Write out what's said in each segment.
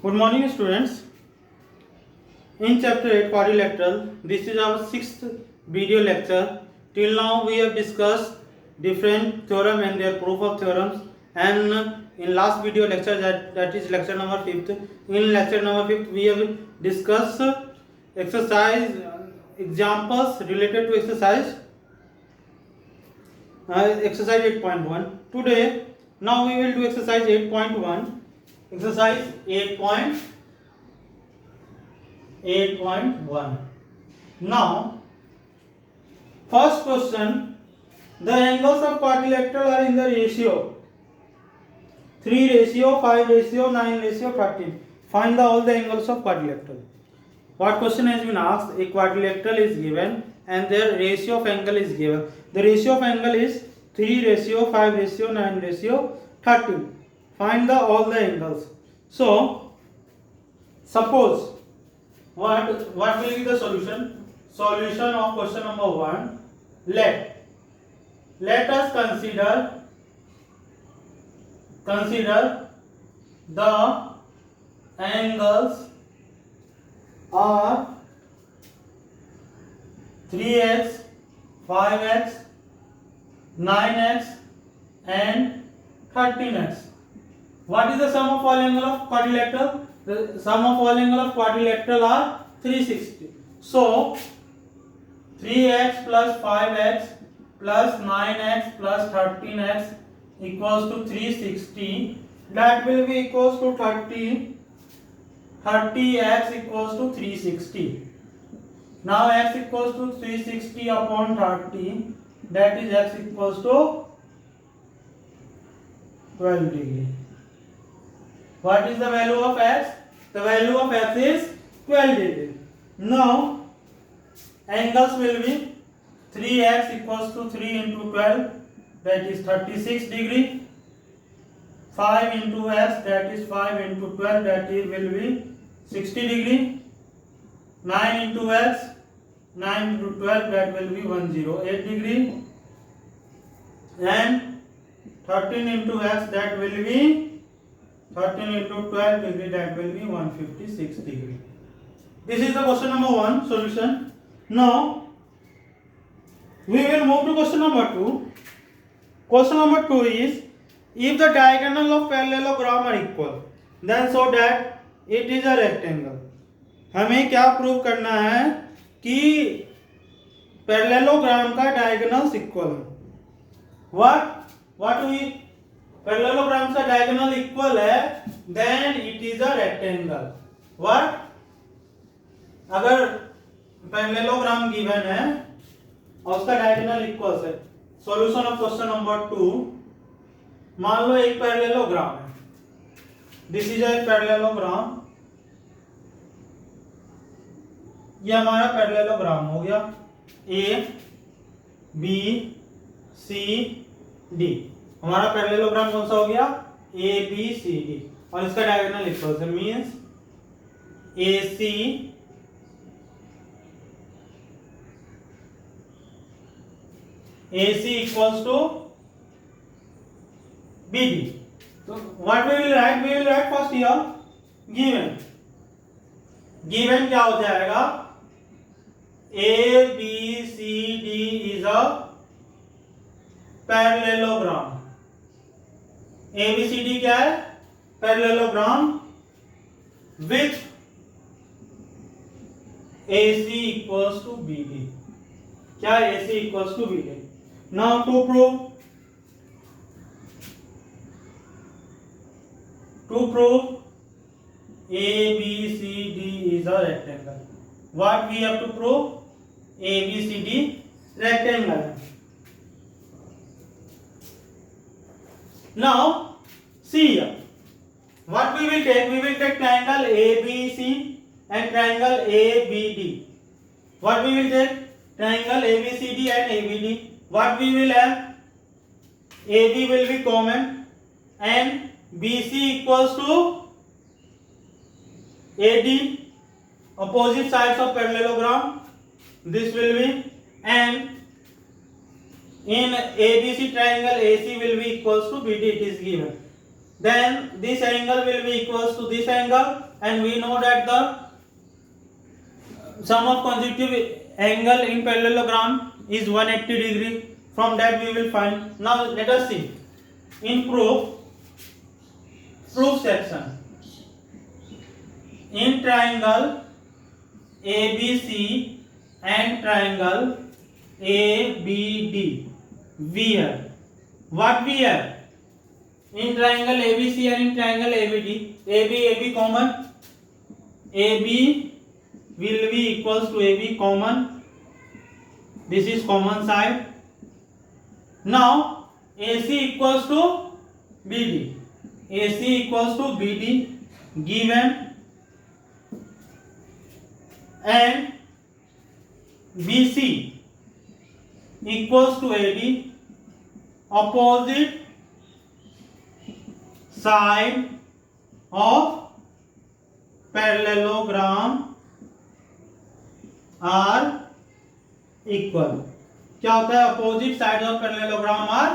Good morning, students. In chapter 8 quadrilateral, this is our sixth video lecture. Till now we have discussed different theorem and their proof of theorems, and in last video lecture, that is lecture number 5th. In lecture number 5th we have discussed exercise examples related to exercise 8.1. Today now we will do exercise 8.1. Exercise 8.1. Now, first question: the angles of quadrilateral are in the ratio 3:5:9:13. Find all the angles of quadrilateral. What question has been asked? A quadrilateral is given and their ratio of angle is given. The ratio of angle is 3:5:9:13. Find all the angles. So, suppose what will be the solution? Solution of question number 1. Let us consider the angles are 3x, 5x, 9x and 13x. What is the sum of all angle of quadrilateral? The sum of all angle of quadrilateral are 360. So 3x plus 5x plus 9x plus 13x equals to 360. That will be equals to 30x equals to 360. Now x equals to 360 upon 30. That is x equals to 12 degree. What is the value of x? The value of x is 12 degree. Now angles will be 3x equals to 3 into 12, that is 36 degree. 5 into x, that is 5 into 12, that is will be 60 degree. 9 into x, 9 into 12, that will be 108 degree. And 13 into x, that will be 13 into 12 degree, that will be 156 degree. This is the question number 1 solution. Now we will move to question number 2. Question number 2 is, if the diagonal of parallelogram are equal, then show that it is a rectangle. हमें क्या prove करना है कि parallelogram का diagonals equal है. What we parallelogram का diagonal equal है, then it is a rectangle. What? अगर पैरेललोग्राम गिवन है और उसका डायगोनल इक्वल है. Solution of question number 2. मान लो एक पैरेललोग्राम है. This is a parallelogram. ये हमारा पैरेललोग्राम हो गया. A B C D. हमारा पैरेललोग्राम कौन सा हो गया? A B C D. और इसका डायगोनल इक्वल है, means A C AC equals to BD. So what we will write? We will write first here given. Given क्या हो जाएगा? A B C D is a parallelogram. A B C D क्या है? Parallelogram with AC equals to BD. क्या AC equals to BD? Now to prove A B C D is a rectangle. What we have to prove? A B C D rectangle. Now see here. What we will take? We will take triangle ABC and triangle ABD. What we will take? Triangle ABCD and ABD. What we will have? AB will be common and BC equals to AD, opposite sides of parallelogram. This will be, and in ABC triangle AC will be equals to BD. It is given. then this angle will be equals to this angle, and we know that the sum of consecutive angle in parallelogram is 180 degree. From that we will find. Now let us see in proof section. In triangle ABC and triangle ABD, we have what we have in triangle ABC and in triangle ABD. AB common, AB will be equals to AB common. This is common side. Now AC equals to BD. AC equals to BD given, and BC equals to AD. Opposite side of parallelogram are equal. क्या होता है? Opposite side of parallelogram are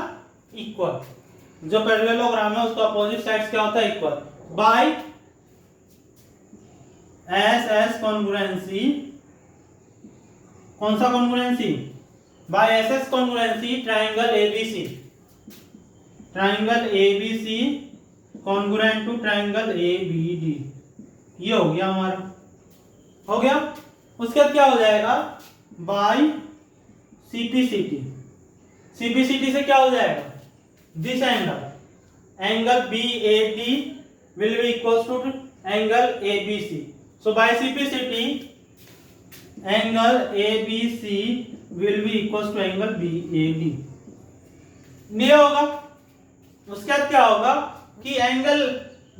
equal. जो parallelogram है उसका opposite sides क्या होता है? Equal. By S congruency. कौन सा congruency? By S congruency triangle ABC. Triangle ABC congruent to triangle ABD. ये हो गया हमारा. हो गया. उसके बाद क्या हो जाएगा? Bye CPCT. सीपीसीटी से क्या हो जाएगा? This angle BAD will be equals to angle ABC. So by CPCT angle ABC will be equals to angle BAD. ये होगा. उसके बाद क्या होगा कि एंगल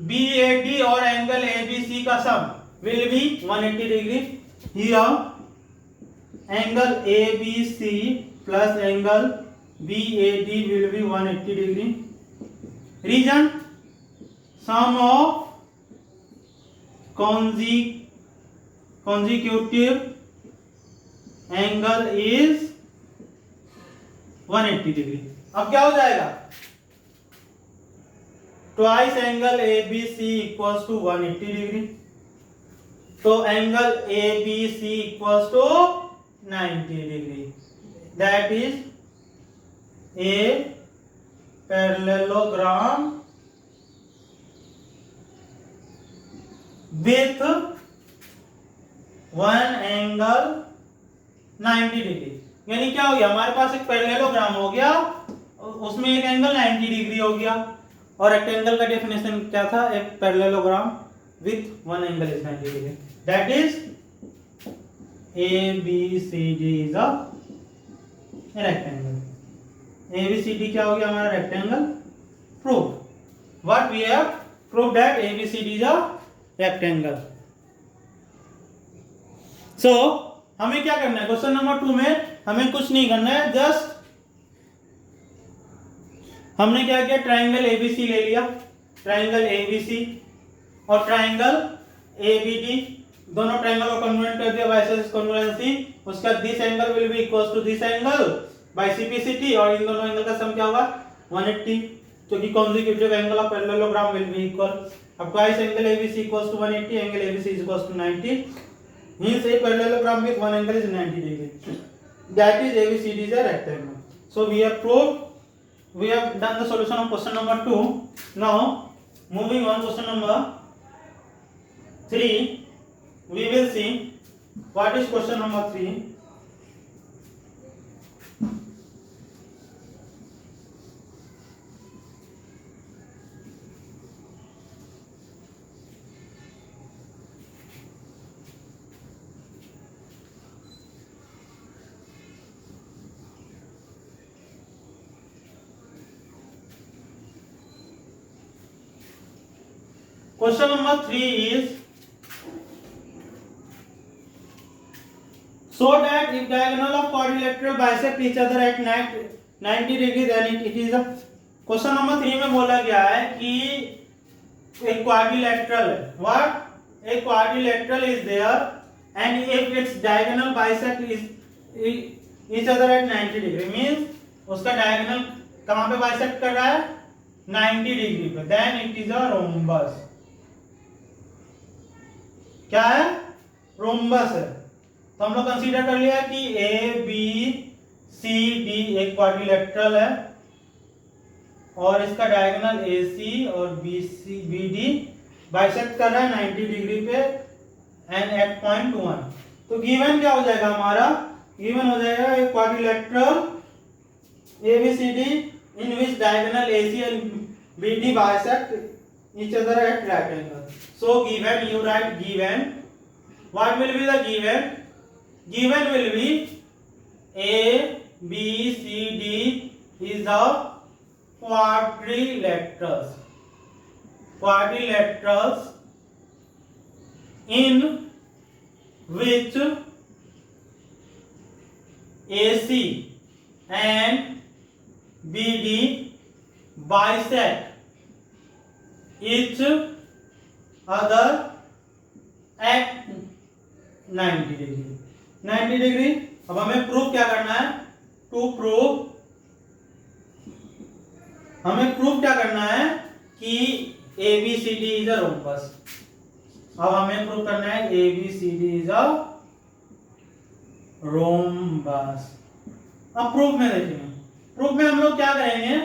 बीएडी और एंगल एबीसी का sum will be 180 degree. Here angle ABC plus angle BAD will be 180 degree. Reason? Sum of consecutive angle is 180 degree. अब क्या हो जाएगा? Twice angle ABC equals to 180 degree. तो angle ABC equals to 90 degree. That is a parallelogram with one angle 90 degree. यानी क्या हो गया? हमारे पास एक पैरेललोग्राम हो गया, उसमें एक एंगल 90 डिग्री हो गया. और रेक्टेंगल का डेफिनेशन क्या था? एक parallelogram with one angle is 90 degree. That is ABCD is a rectangle. ABCD क्या हो गया हमारा? Rectangle. Proof. What we have proved that ABCD is a rectangle. So हमें क्या करना है? क्वेश्चन नंबर 2 में हमें कुछ नहीं करना है. जस्ट हमने क्या किया? ट्राइंगल ABC ले लिया. ट्राइंगल ABC और ट्राइंगल ABD दोनों ट्रायंगल को कन्वर्ट कर दिया बाय एस कॉन्ग्रुएंसी. उसका this angle will be equals to this angle by CPCT. और इन दोनों एंगल का सम क्या होगा? 180, क्योंकि consecutive angle of parallelogram will be equal. अब twice angle ABC equals to 180, angle ABC is equals to 90. Means a parallelogram with one angle is 90 degree. That is ABCD is a rectangle. So we have proved, we have done the solution of question number 2. Now moving on, question number 3. We will see what is question number 3. Question number 3 is, so that if diagonal of quadrilateral bisect each other at 90 degree then it is a. Question number 3 में बोला गया है कि एक quadrilateral है. What? एक quadrilateral is there and if its diagonal bisect is each other at 90 degree. Means उसका diagonal कहां पे बाइसेक्ट कर रहा है? 90 डिग्री पे, then it is a rhombus. क्या है? रोम्बस है। तो हम लोग कंसीडर कर लिया कि ए बी सी डी एक क्वाड्रिलेटरल है और इसका डायगोनल ए सी और B C B D bisect कर रहा है 90 डिग्री पे एंड एट पॉइंट 1। तो गिवन क्या हो जाएगा हमारा? गिवन हो जाएगा एक quadrilateral ABCD in which diagonal AC and BD bisect each other at right angle. So given, you write given. What will be the given? Given will be A, B, C, D is the quadrilaterals. Quadrilaterals in which AC and BD bisect each other at 90 degree. 90 degree. अब हमें proof क्या करना है? हमें proof क्या करना है कि ABCD इज अ रोम्बस। अब हमें प्रूफ करना है ABCD इज अ रोम्बस। अब प्रूफ में देखेंगे। प्रूफ में हम लोग क्या करेंगे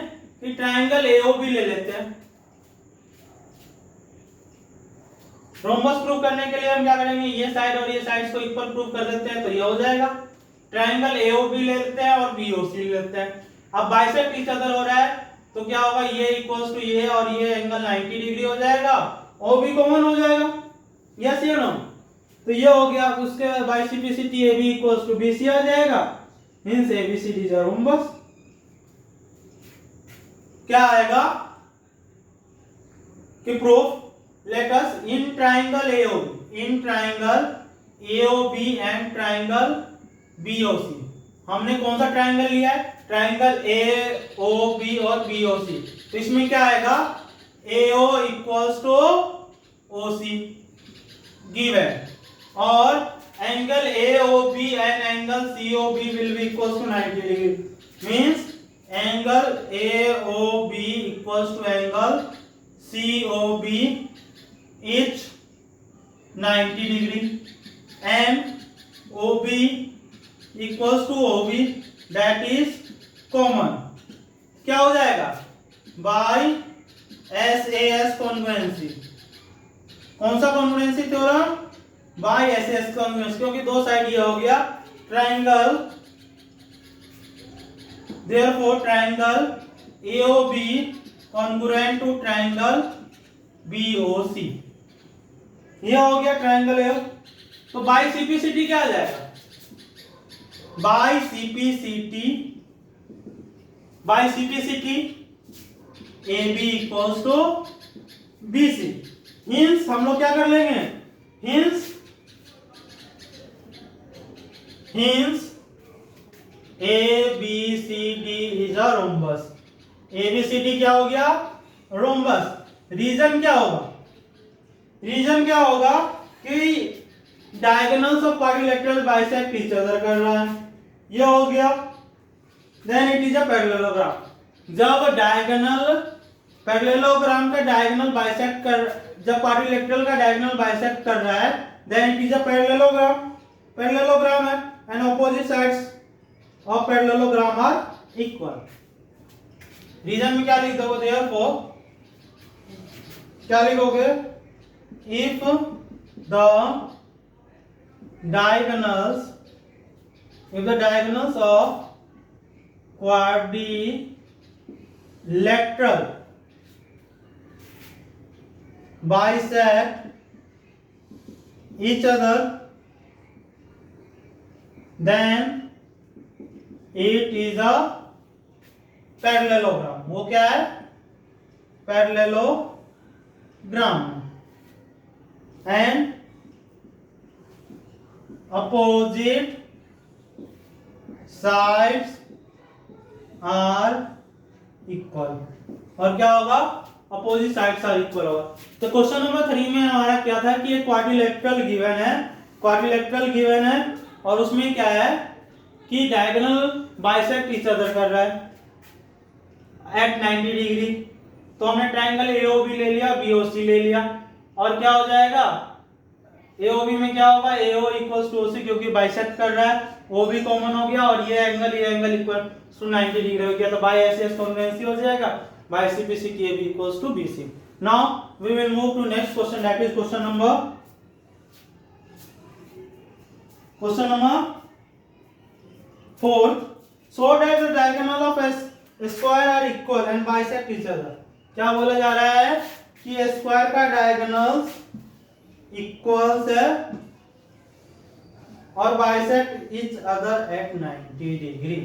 कि ट्रायंगल AOB ले लेते हैं। रोम्बस प्रूफ करने के लिए हम क्या करेंगे? ये साइड और ये साइड को इक्वल प्रूफ कर देते हैं तो ये हो जाएगा। ट्रायंगल AOB ले लेते हैं और BOC ले लेते हैं। अब बाइसेक्ट ईच अदर हो रहा है तो क्या होगा? ये इक्वल्स टू ये और ये एंगल 90 डिग्री हो जाएगा। OB कॉमन हो जाएगा। यस या नो? तो ये हो गया। उसके by simplicity AB equals to BC आ जाएगा। Means ABCD is a rhombus. क्या आएगा कि proof let us in triangle AOB and triangle BOC। हमने कौन सा ट्रायंगल लिया है? ट्रायंगल AOB और BOC। तो इसमें क्या आएगा? AO equals to OC given और angle AOB and angle COB will be equals to 90 degree. Means angle AOB equals to angle COB each 90 degree and OB equals to OB that is common। क्या हो जाएगा? by SAS congruency। कौन सा congruency theorem? by SAS congruency। क्योंकि दो side ये हो गया triangle. Therefore, triangle AOB congruent to triangle BOC। ये हो गया ट्रायंगल AO। तो बाय CPCT क्या आ जाएगा? By CPCT AB equals to BC। Hence हम लोग क्या कर लेंगे? Hence ABCD is a rhombus. ABCD क्या हो गया? रोम्बस। रीजन क्या होगा? कि diagonals of quadrilateral bisect each other कर रहा है। ये हो गया। Then it is a parallelogram. जब पैरेललोग्राम का डायगोनल बाइसेक्ट कर, जब क्वाड्रिलेटरल का डायगोनल बाइसेक्ट कर रहा है then it is a parallelogram है and opposite sides of parallelogram are equal। Reason में क्या लिख दोगे? therefore क्या लिखोगे? if the diagonals of quadrilateral bisect each other then it is a parallelogram। वो क्या है? Parallelogram. And opposite sides are equal। और क्या होगा? अपोजिट साइड्स आर इक्वल होगा। तो क्वेश्चन नंबर 3 में हमारा क्या था कि एक क्वाड्रिलेटरल गिवन है और उसमें क्या है कि डायगोनल बाइसेक्ट ईच अदर कर रहा है एट 90 डिग्री। तो हमने ट्राइंगल एओबी ले लिया, बीओसी ले लिया, और क्या हो जाएगा एओबी में क्या होगा एओ इक्वल्स टू ओसी, क्योंकि बाइसेक्ट कर रहा है, ओबी कॉमन हो गया और ये एंगल इक्वल टू 90 डिग्री हो गया, तो बाय एसएस कॉन्वेंसी हो जाएगा, बाय सीपीसी की AB equals to BC. Now we will move to next question, that is question number 4. So that the diagonal of a square are equal and bisect each other. क्या बोला जा रहा है कि square का diagonals equals है और bisect each other at 90 degree.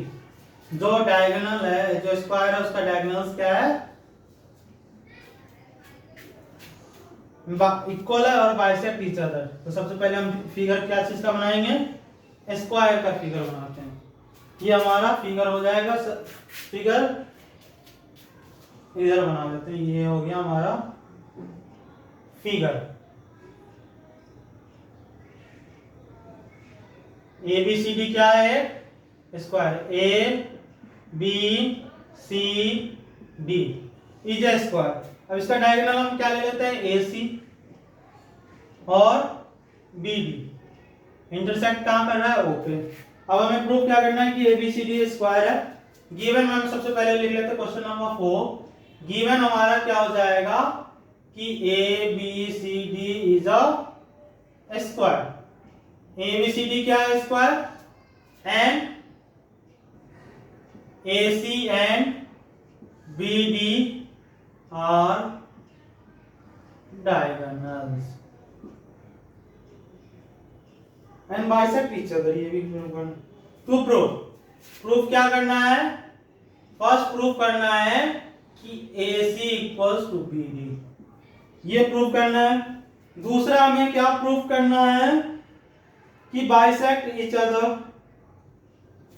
जो डायगोनल है, जो स्क्वायर है, उसका डायगोनल्स क्या है इक्वल है और बाइसेक्ट ईच अदर। तो सबसे पहले हम फिगर क्या चीज का बनाएंगे, स्क्वायर का फिगर बनाते हैं। ये हमारा फिगर हो जाएगा, फिगर इधर बना देते हैं, ये हो गया हमारा figure. A B C D क्या है square, A B C D is a square. अब इसका डायगोनल हम क्या ले लेते हैं ए सी और बी डी, इंटरसेक्ट कहां कर रहा है ओ पे। अब हमें प्रूफ क्या करना है कि एबीसीडी स्क्वायर है। गिवन में हम सबसे पहले लिख लेते हैं क्वेश्चन नंबर 4। गिवन हमारा क्या हो जाएगा कि A B C D is a square. A B C D क्या है square and A C and B D are diagonals and bisect each other. ये भी टू प्रूफ क्या करना है, फर्स्ट प्रूफ करना है कि AC इक्वल्स टू BD, ये प्रूफ करना है। दूसरा हमें क्या प्रूफ करना है कि bisect each other,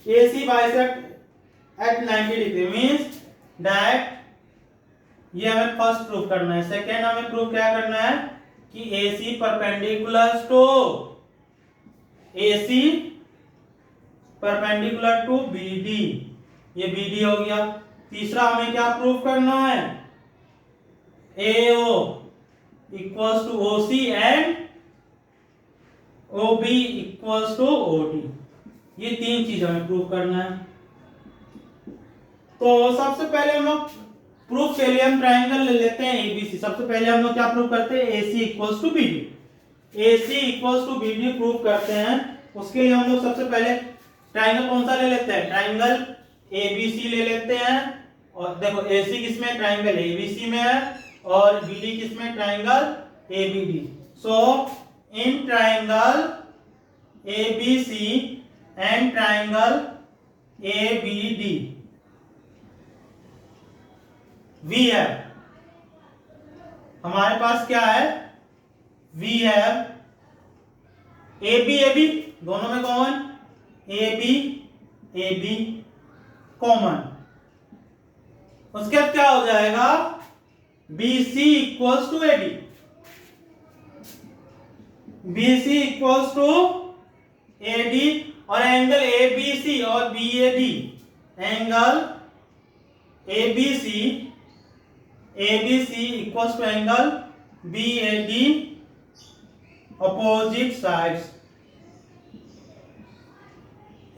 AC bisect at 90 degree means that, ये हमें फर्स्ट प्रूफ करना है। सेकेंड हमें प्रूफ क्या करना है कि AC perpendicular to AC perpendicular to BD, ये BD हो गया। तीसरा हमें क्या प्रूफ करना है, AO equals to OC and OB equals to OD। ये तीन चीज हमें प्रूफ करना है। तो सबसे पहले हम लोग प्रूफ के लिए हम ट्राइंगल ले लेते हैं ABC। सबसे पहले हम लोग क्या प्रूफ करते हैं, AC equals to BD। AC equals to BD proof करते हैं। उसके लिए हम लोग सबसे पहले ट्राइंगल कौन सा ले लेते हैं, ट्राइंगल ABC ले लेते हैं। और देखो AC किसमें, ट्राइंगल ABC में है, और BD किसमें, triangle ABD। So in triangle ABC and triangle ABD we है, हमारे पास क्या है, वी है AB दोनों में कॉमन, AB कॉमन। उसके बाद क्या हो जाएगा, BC equals to AD, BC equals to AD, और एंगल ABC और BAD, angle ABC equals to angle BAD opposite sides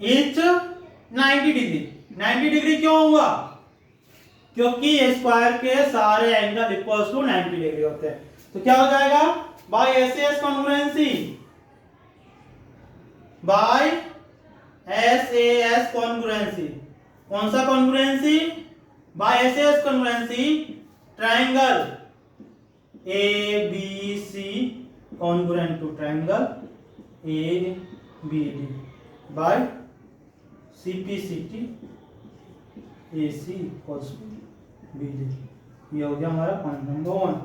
each 90 degree. 90 degree क्यों हुआ, क्योंकि स्क्वायर के सारे एंगल इक्वल्स टू 90 डिग्री होते हैं। तो क्या हो जाएगा, by SS congruency, by SS congruency. कौन सा congruency, by SS congruency triangle ABC congruent to triangle ABD by CPCT AC equals to BD। ये हो गया हमारा पॉइंट नंबर 1।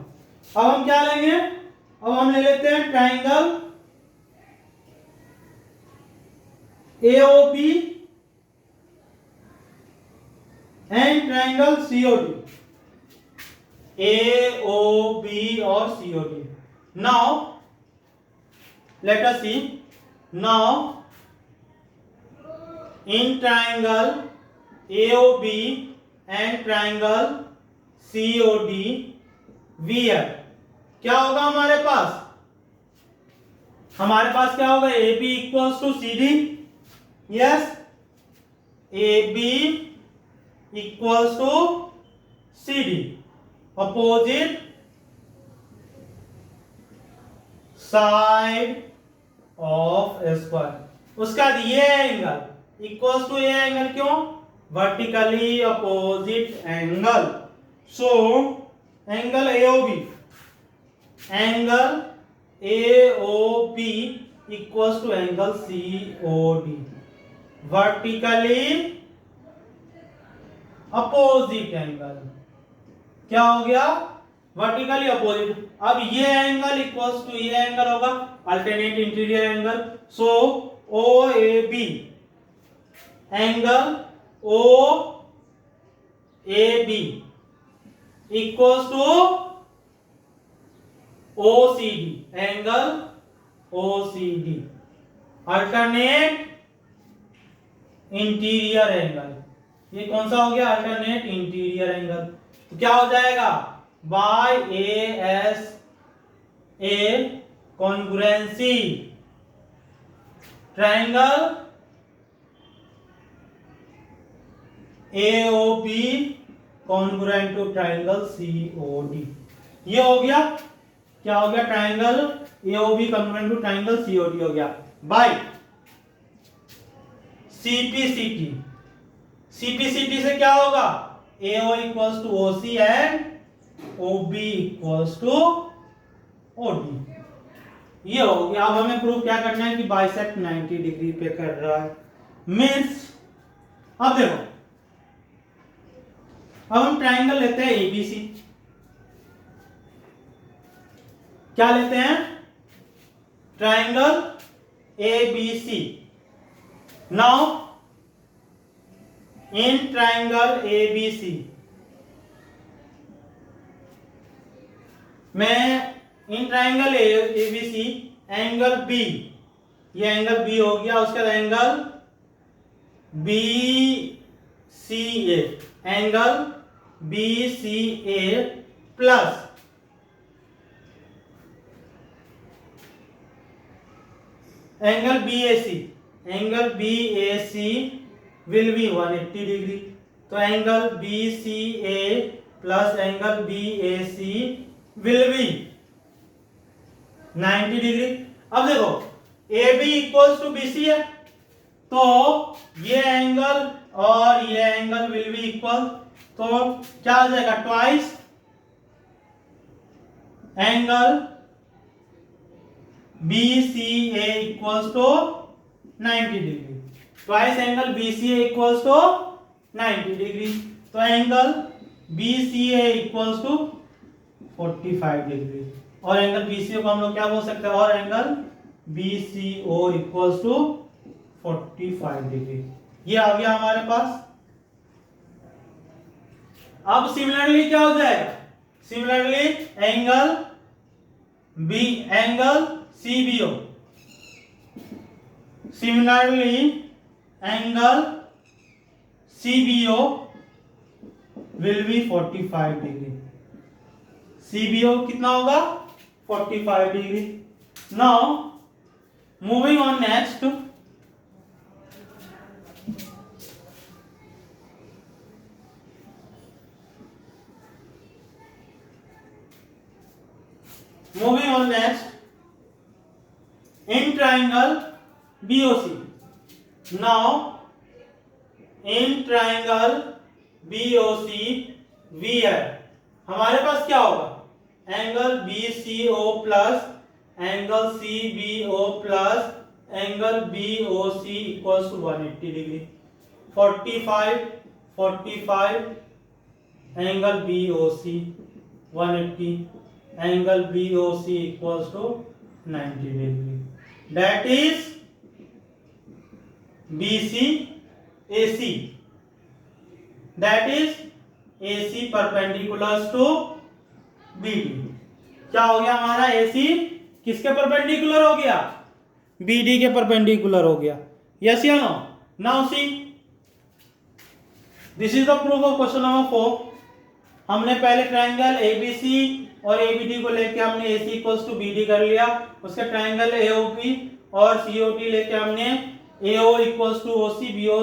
अब हम क्या लेंगे, अब हम ले लेते हैं triangle AOB and triangle COD, AOB और COD। Now let us see, now in triangle AOB and triangle COD VF, क्या होगा हमारे पास? हमारे पास क्या होगा? AB equals to CD, yes, AB equals to CD, opposite side of square. उसका ये एंगल इक्वल्स टू ये एंगल, क्यों? Vertically opposite angle. So angle AOB, angle AOB equals to angle COD, vertically opposite angle. क्या हो गया? Vertically opposite. अब ये angle equals to ये एंगल होगा, alternate interior angle. So OAB, angle OAB equals to OCD, angle OCD, alternate interior angle. ये कौन सा हो गया? Alternate interior angle. तो क्या हो जाएगा? By ASA congruency triangle AOB congruent to triangle COD। ये हो गया, क्या हो गया? Triangle AOB congruent to triangle COD हो गया। बाय CPCT, CPCT से क्या होगा? AO equals to OC and OB equals to OD। ये हो गया। अब हमें प्रूव क्या करना है कि बाइसेक्ट 90 डिग्री पे कर रहा है। मीन्स अब देखो, अब हम ट्रायंगल लेते हैं ABC। क्या लेते हैं? Triangle ABC। Now in triangle ABC मैं in triangle ABC angle B, ये एंगल B हो गया, उसका angle BCA, angle BCA plus angle BAC, angle BAC will be 180 degree. तो angle BCA plus angle BAC will be 90 degree. अब देखो AB equals to BC है, तो ये एंगल और ये एंगल विल बी इक्वल। तो क्या हो जाएगा? Twice angle BCA equals to 90 degree, twice angle BCA equals to 90 degree. तो angle BCA equals to 45 degree, और एंगल BCO को हम लोग क्या बोल सकते हैं? और angle BCO equals to 45 degree. ये आ गया हमारे पास। अब सिमिलरली क्या हो जाएगा? Similarly angle CBO, similarly angle CBO will be 45 degree. CBO कितना होगा? 45 degree. Now moving on next, moving on next, in triangle BOC. Now in triangle BOC V है, हमारे पास क्या होगा? Angle BCO plus angle CBO plus angle BOC equals to 180 degree. 45 angle BOC 180, angle BOC equals to 90 degree. That is BC AC. That is AC perpendicular to BD. क्या हो गया हमारा? AC किसके परपेंडिकुलर हो गया? BD के perpendicular हो गया। Yes या no? Now see, this is the proof of question number 4. हमने पहले ट्रायंगल एबीसी और एबीडी को लेके हमने AC इक्वल्स टू BD कर लिया। उसके ट्रायंगल AOP और COT लेके हमने AO equals to OC, BO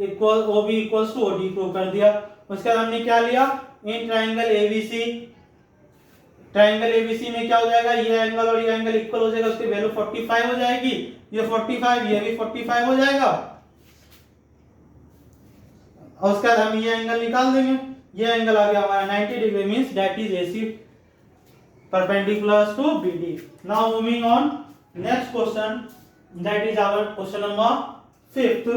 equal OB equals to OD prove कर दिया। उसके बाद हमने क्या लिया, इन ट्रायंगल ABC में क्या हो जाएगा, ये एंगल और ये एंगल इक्वल हो जाएगा, उसकी वैल्यू 45 हो जाएगी, ये 45, ये भी 45 हो जाएगा। और उसके बाद हम ये एंगल निकाल देंगे, ये एंगल आ गया हमारा 90 degree, means that is AC perpendicular to BD. Now moving on next question, that is our question number 5th.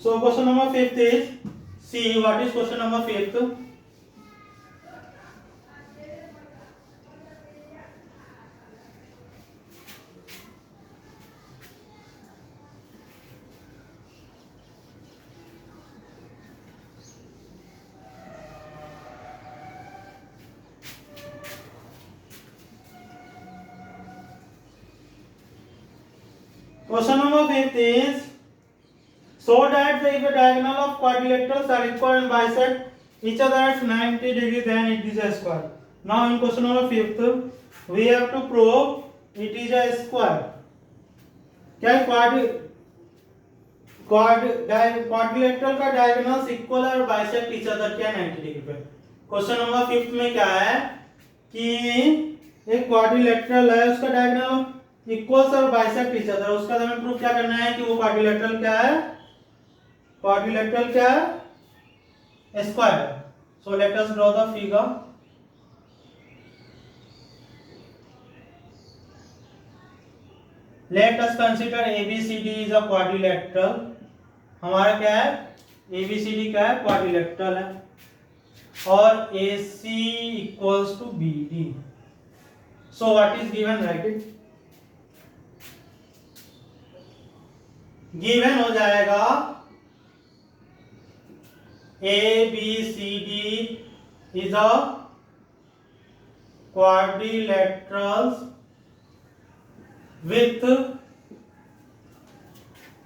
So question number 5th is, see what is question number 5th. Question number 5th is, so that if the diagonal of quadrilaterals are equal and bisect each other at 90 degree, then it is a square. Now in question number 5th, we have to prove it is a square. क्या quadrilateral का diagonals equal और bisect each other क्या 90 degree पे। Question number 5th में क्या है कि एक क्वाड्रिलेटरल है, उसका डायगोनल इक्वल्स और बाइसेक्ट ईच अदर, उसका हमें प्रूफ क्या करना है कि वो क्वाड्रिलेटरल क्या है, क्वाड्रिलेटरल क्या है, स्क्वायर है। So let us draw the figure. Let us consider ABCD is a quadrilateral. हमारा क्या है, ABCD क्या है, क्वाड्रिलेटरल है, और AC equals to BD। So what is given, right it. Given हो जाएगा ABCD is a quadrilaterals with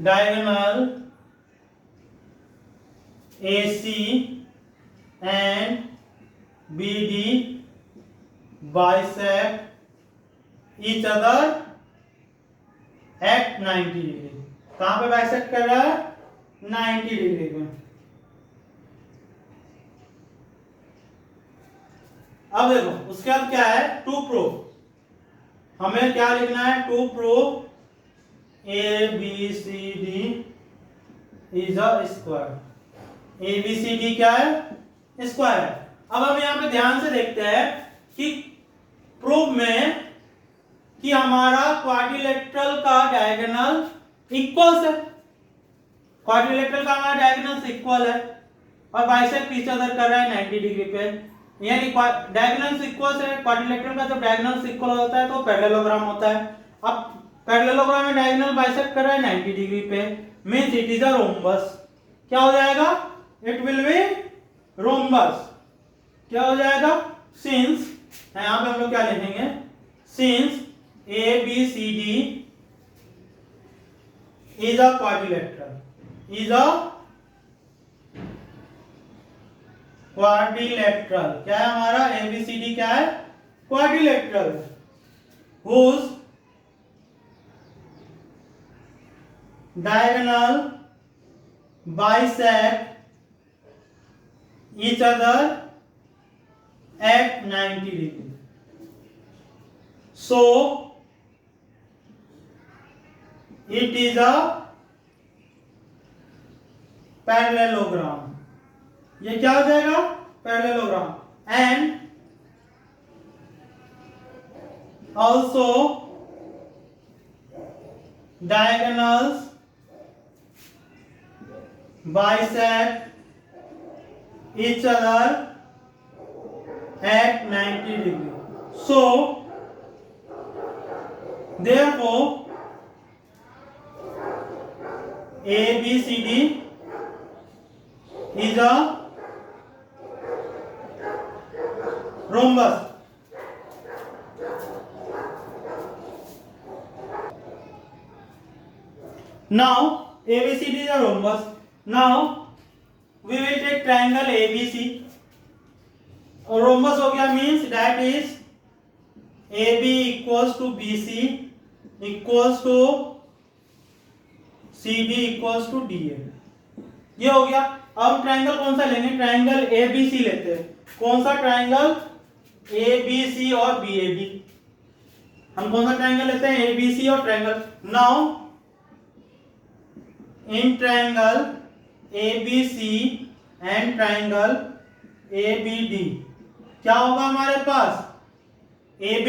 diagonal AC and BD bisect each other at 90 degree. कहां पे बाइसेक्ट कर रहा है, 90 डिग्री पे। अब देखो उसके बाद क्या है, टू प्रूव। हमें क्या लिखना है, to prove ABCD is a square. ABCD क्या है, स्क्वायर है। अब हम यहां पे ध्यान से देखते हैं कि प्रूफ में कि हमारा क्वाड्रिलेटरल का डायगोनल इक्वल्स है, क्वाड्रिलेटरल का हमारा डायगोनल्स इक्वल है और बाइसेक्ट ईच अदर कर रहा है 90 डिग्री पे, यानी डायगोनल्स इक्वल्स है। क्वाड्रिलेटरल का जब डायगोनल्स इक्वल होता है तो पैरेललोग्राम होता है। अब पैरेललोग्राम में डायगोनल बाइसेक्ट कर रहा है 90 डिग्री पे, means it is a rhombus. क्या हो जाएगा, इट विल बी रोम्बस। क्या हो जाएगा, सिंस, यहां पे हम लोग क्या लिखेंगे, since ABCD is a quadrilateral, is a quadrilateral। क्या है हमारा ABCD, क्या है, quadrilateral, whose diagonal bisect each other at 90 degree। So it is a parallelogram। ये क्या हो जाएगा, parallelogram. And also diagonals bisect each other at 90 degree। So therefore ABCD is a rhombus। Now ABCD is a rhombus. Now we will take triangle ABC. Rhombus हो गया means that is AB equals to BC equals to CD equals to DA. ये हो गया. अब triangle कौन सा लेंगे? Triangle ABC लेते हैं. कौन सा ट्रायंगल? ABC और BAD. हम कौन सा ट्रायंगल लेते हैं? ABC और triangle. Now in triangle ABC and triangle ABD क्या होगा हमारे पास? AB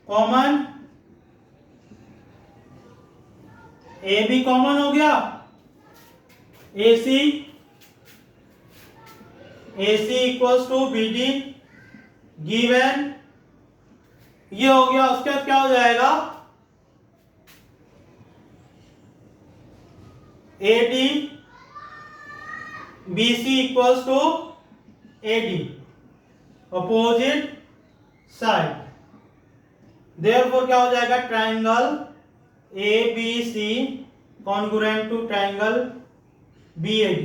कॉमन, AB कॉमन हो गया. AC equals to BD given. ये हो गया. उसके बाद क्या हो जाएगा? AD BC equals to AD opposite side. Therefore क्या हो जाएगा? Triangle ABC congruent to triangle BAD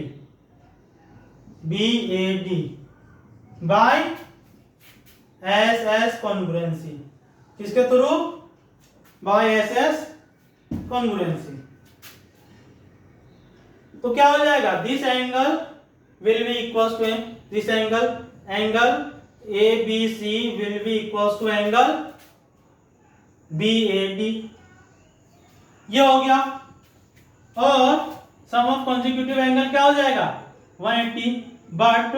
by SS congruency. किसके थ्रू? By SS congruency. तो क्या हो जाएगा? This angle will be equals to this angle ABC will be equals to angle BAD. ये हो गया. और सम ऑफ कॉन्जिक्यूटिव एंगल क्या हो जाएगा? 180. But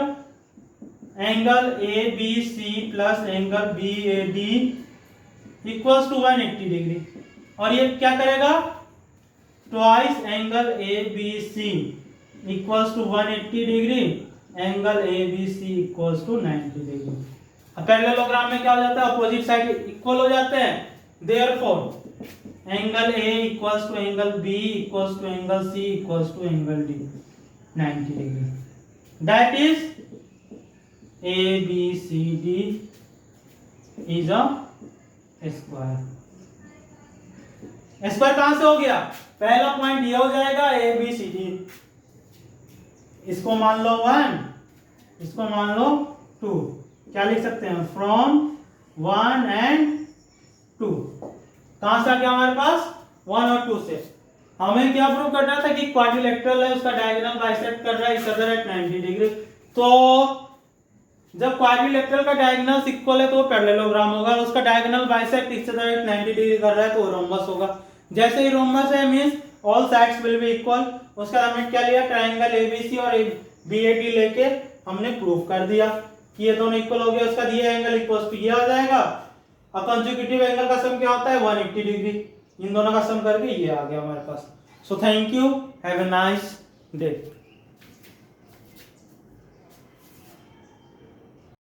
angle ABC plus angle BAD equals to 180 degree. और ये क्या करेगा? Twice angle ABC equals to 180 degree. Angle ABC equals to 90 degree. अब पैरेललोग्राम में क्या हो जाता है? अपोजिट साइड इक्वल हो जाते हैं. Therefore angle A equals to angle B equals to angle C equals to angle D 90 degree. That is ABCD is a square. Square कहां से हो गया? पहला पॉइंट ये हो जाएगा ABCD. इसको मान लो 1, इसको मान लो 2. क्या लिख सकते हैं? From 1 and 2. कहां से आ गया हमारे पास? 1 और 2 से. हमें क्या प्रूव करना था? कि क्वाड्रिलेटरल है, उसका डायगोनल बाइसेक्ट कर रहा है इस अदर एट 90 डिग्री. तो जब क्वाड्रिलेटरल का डायगोनल इक्वल है तो वो पैरेललोग्राम होगा. उसका डायगोनल बाइसेक्ट इस अदर एट 90 डिग्री कर रहा है तो वो रोम्बस होगा. जैसे ही रोम्बस है means all sides will be equal. उसका हमने क्या लिया? ट्रायंगल ABC और BAD लेके हमने प्रूव कर दिया कि ये दोनों इक्वल हो गए. उसका दिया एंगल इक्वल्स टू ये आ जाएगा. अब कंसेक्यूटिव एंगल का सम क्या होता है? 180 डिग्री. इन दोनों का सम करके ये आ गया हमारे पास. So thank you. Have a nice day.